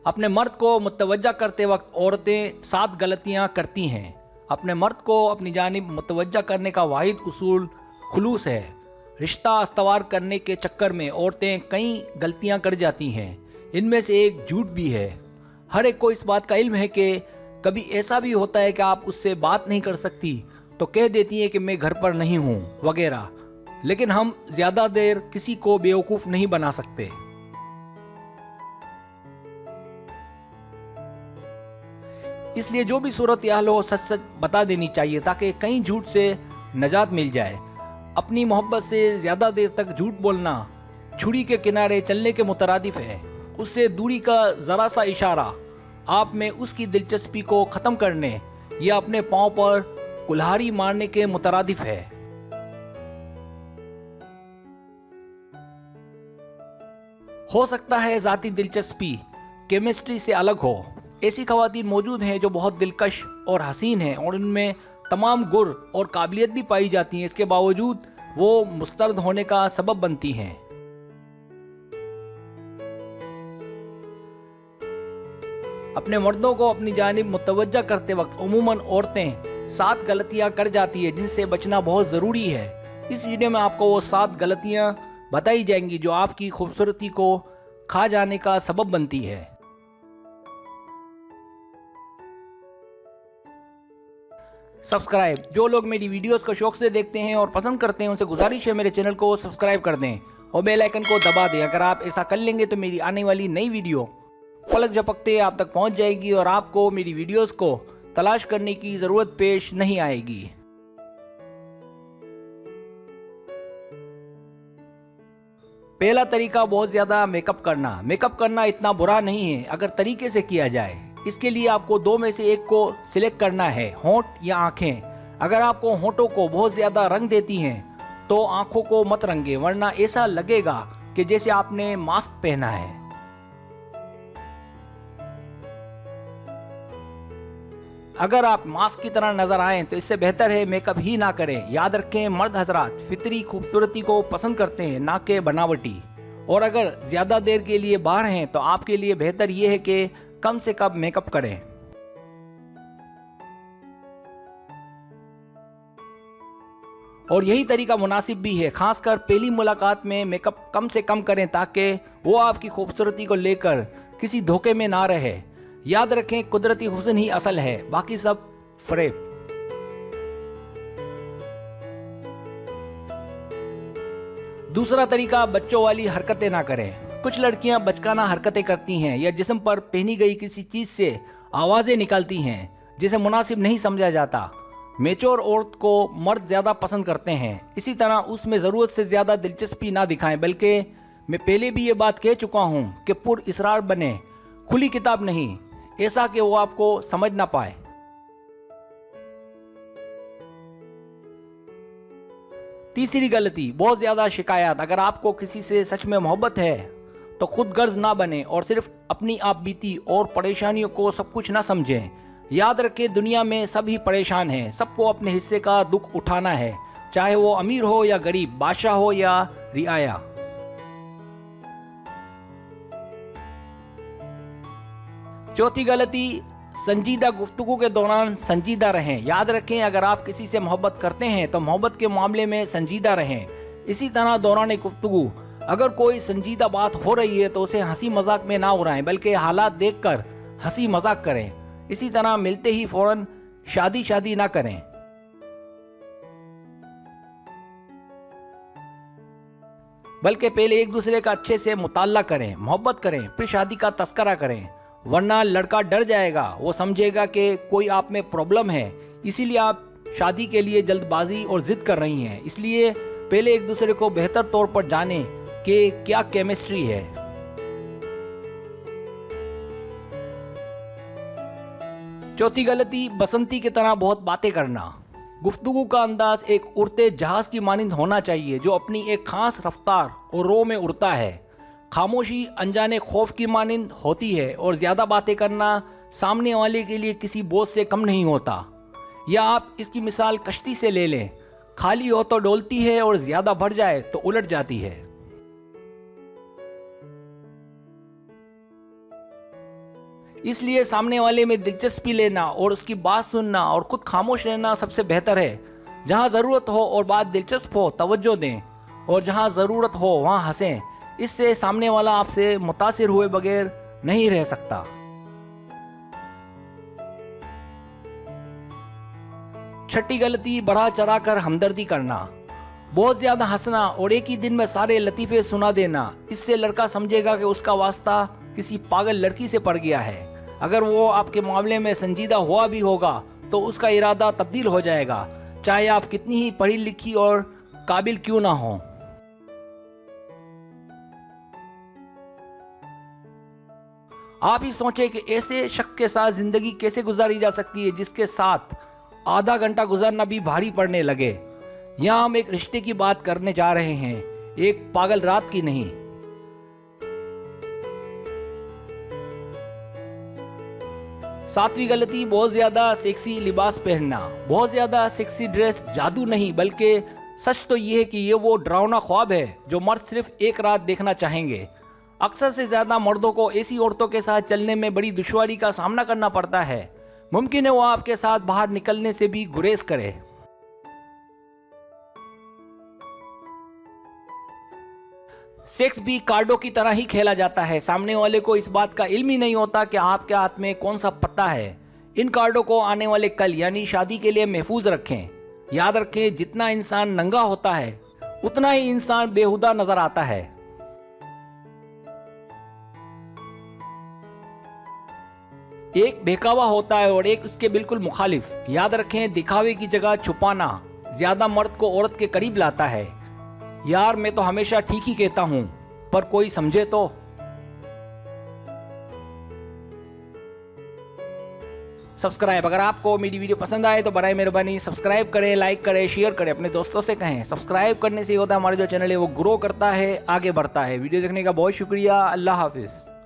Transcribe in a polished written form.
अपने मर्द को मुतवज्जा करते वक्त औरतें 7 गलतियां करती हैं। अपने मर्द को अपनी जानिब मुतवज्जा करने का वाहिद उसूल खुलूस है। रिश्ता अस्तवार करने के चक्कर में औरतें कई गलतियां कर जाती हैं। इनमें से एक झूठ भी है। हर एक को इस बात का इल्म है कि कभी ऐसा भी होता है कि आप उससे बात नहीं कर सकती तो कह देती हैं कि मैं घर पर नहीं हूँ वगैरह, लेकिन हम ज़्यादा देर किसी को बेवकूफ़ नहीं बना सकते। इसलिए जो भी सूरत हाल हो सच सच बता देनी चाहिए ताकि कहीं झूठ से नजात मिल जाए। अपनी मोहब्बत से ज़्यादा देर तक झूठ बोलना छुरी के किनारे चलने के मुतरादिफ है। उससे दूरी का ज़रा सा इशारा आप में उसकी दिलचस्पी को ख़त्म करने या अपने पाँव पर कुल्हाड़ी मारने के मुतरादिफ है। हो सकता है ज़ाती दिलचस्पी केमिस्ट्री से अलग हो। ऐसी ख़वातीन मौजूद हैं जो बहुत दिलकश और हसीन हैं और उनमें तमाम गुर और काबिलियत भी पाई जाती हैं। इसके बावजूद वो मुस्तरद होने का सबब बनती हैं। अपने मर्दों को अपनी जानिब मुतवज्जा करते वक्त उमूमन औरतें 7 गलतियां कर जाती है जिनसे बचना बहुत ज़रूरी है। इस वीडियो में आपको वो 7 गलतियां बताई जाएंगी जो आपकी खूबसूरती को खा जाने का सबब बनती है। सब्सक्राइब, जो लोग मेरी वीडियोस को शौक से देखते हैं और पसंद करते हैं उनसे गुजारिश है मेरे चैनल को सब्सक्राइब कर दें और बेल आइकन को दबा दें। अगर आप ऐसा कर लेंगे तो मेरी आने वाली नई वीडियो पलक झपकते आप तक पहुंच जाएगी और आपको मेरी वीडियोस को तलाश करने की ज़रूरत पेश नहीं आएगी। पहला तरीका बहुत ज़्यादा मेकअप करना। मेकअप करना इतना बुरा नहीं है अगर तरीके से किया जाए। इसके लिए आपको 2 में से एक को सिलेक्ट करना है, होंठ या आंखें। अगर आपको होंठों को बहुत ज़्यादा रंग देती हैं तो आंखों को मत रंगे, वरना ऐसा लगेगा कि जैसे आपने मास्क पहना है। अगर आप मास्क की तरह नजर आएं तो इससे बेहतर है मेकअप ही ना करें। याद रखें, मर्द हजरात फितरी खूबसूरती को पसंद करते हैं, ना कि बनावटी। और अगर ज़्यादा देर के लिए बाहर हैं तो आपके लिए बेहतर यह है कि कम से कम मेकअप करें। और यही तरीका मुनासिब भी है, खासकर पहली मुलाकात में मेकअप कम से कम करें ताकि वो आपकी खूबसूरती को लेकर किसी धोखे में ना रहे। याद रखें, कुदरती हुस्न ही असल है, बाकी सब फरेब। दूसरा तरीका, बच्चों वाली हरकतें ना करें। कुछ लड़कियां बचकाना हरकतें करती हैं या जिस्म पर पहनी गई किसी चीज़ से आवाज़ें निकालती हैं जिसे मुनासिब नहीं समझा जाता। मैच्योर औरत को मर्द ज़्यादा पसंद करते हैं, इसी तरह उसमें ज़रूरत से ज़्यादा दिलचस्पी ना दिखाएं। बल्कि मैं पहले भी ये बात कह चुका हूँ कि पुर इसरार बने, खुली किताब नहीं, ऐसा कि वो आपको समझ ना पाए। तीसरी गलती, बहुत ज़्यादा शिकायत। अगर आपको किसी से सच में मोहब्बत है तो खुद गर्ज ना बने और सिर्फ अपनी आप बीती और परेशानियों को सब कुछ ना समझें। याद रखें, दुनिया में सभी परेशान हैं, सबको अपने हिस्से का दुख उठाना है, चाहे वो अमीर हो या गरीब, बादशाह हो या रियाया। चौथी गलती, संजीदा गुफ्तगू के दौरान संजीदा रहें। याद रखें, अगर आप किसी से मोहब्बत करते हैं तो मोहब्बत के मामले में संजीदा रहें। इसी तरह दौरान गुफ्तगू अगर कोई संजीदा बात हो रही है तो उसे हंसी मजाक में ना उड़ाएं, बल्कि हालात देखकर हंसी मजाक करें। इसी तरह मिलते ही फौरन शादी ना करें। बल्कि पहले एक दूसरे का अच्छे से मुताल्ला करें, मोहब्बत करें, फिर शादी का तस्करा करें, वरना लड़का डर जाएगा। वो समझेगा कि कोई आप में प्रॉब्लम है, इसीलिए आप शादी के लिए जल्दबाजी और जिद कर रही हैं। इसलिए पहले एक दूसरे को बेहतर तौर पर जानें कि क्या केमिस्ट्री है। चौथी गलती, बसंती की तरह बहुत बातें करना। गुफ्तगू का अंदाज एक उड़ते जहाज की मानिंद होना चाहिए जो अपनी एक खास रफ्तार और रो में उड़ता है। खामोशी अनजाने खौफ की मानिंद होती है और ज़्यादा बातें करना सामने वाले के लिए किसी बोझ से कम नहीं होता। या आप इसकी मिसाल कश्ती से ले लें, खाली हो तो डोलती है और ज़्यादा भर जाए तो उलट जाती है। इसलिए सामने वाले में दिलचस्पी लेना और उसकी बात सुनना और खुद खामोश रहना सबसे बेहतर है। जहाँ ज़रूरत हो और बात दिलचस्प हो तवज्जो दें, और जहाँ ज़रूरत हो वहाँ हंसें। इससे सामने वाला आपसे मुतासिर हुए बगैर नहीं रह सकता। छठी गलती, बढ़ा चढ़ा कर हमदर्दी करना। बहुत ज़्यादा हंसना और एक ही दिन में सारे लतीफ़े सुना देना, इससे लड़का समझेगा कि उसका वास्ता किसी पागल लड़की से पड़ गया है। अगर वो आपके मामले में संजीदा हुआ भी होगा तो उसका इरादा तब्दील हो जाएगा, चाहे आप कितनी ही पढ़ी लिखी और काबिल क्यों ना हो। आप ही सोचें कि ऐसे शख्स के साथ जिंदगी कैसे गुजारी जा सकती है जिसके साथ आधा घंटा गुजारना भी भारी पड़ने लगे। यहाँ हम एक रिश्ते की बात करने जा रहे हैं, एक पागल रात की नहीं। सातवीं गलती, बहुत ज्यादा सेक्सी लिबास पहनना। बहुत ज्यादा सेक्सी ड्रेस जादू नहीं, बल्कि सच तो ये है कि ये वो डरावना ख्वाब है जो मर्द सिर्फ एक रात देखना चाहेंगे। अक्सर से ज्यादा मर्दों को ऐसी औरतों के साथ चलने में बड़ी दुश्वारी का सामना करना पड़ता है। मुमकिन है वो आपके साथ बाहर निकलने से भी गुरेज करे। सेक्स भी कार्डों की तरह ही खेला जाता है। सामने वाले को इस बात का इल्म ही नहीं होता कि आपके हाथ में कौन सा पत्ता है। इन कार्डों को आने वाले कल यानी शादी के लिए महफूज रखें। याद रखें, जितना इंसान नंगा होता है उतना ही इंसान बेहुदा नजर आता है। एक बहकावा होता है और एक उसके बिल्कुल मुखालिफ। याद रखें, दिखावे की जगह छुपाना ज्यादा मर्द को औरत के करीब लाता है। यार मैं तो हमेशा ठीक ही कहता हूं, पर कोई समझे तो। सब्सक्राइब, अगर आपको मेरी वीडियो पसंद आए तो बराए मेहरबानी सब्सक्राइब करें, लाइक करें, शेयर करें, अपने दोस्तों से कहें। सब्सक्राइब करने से होता है हमारा जो चैनल है वो ग्रो करता है, आगे बढ़ता है। वीडियो देखने का बहुत शुक्रिया। अल्लाह हाफिज़।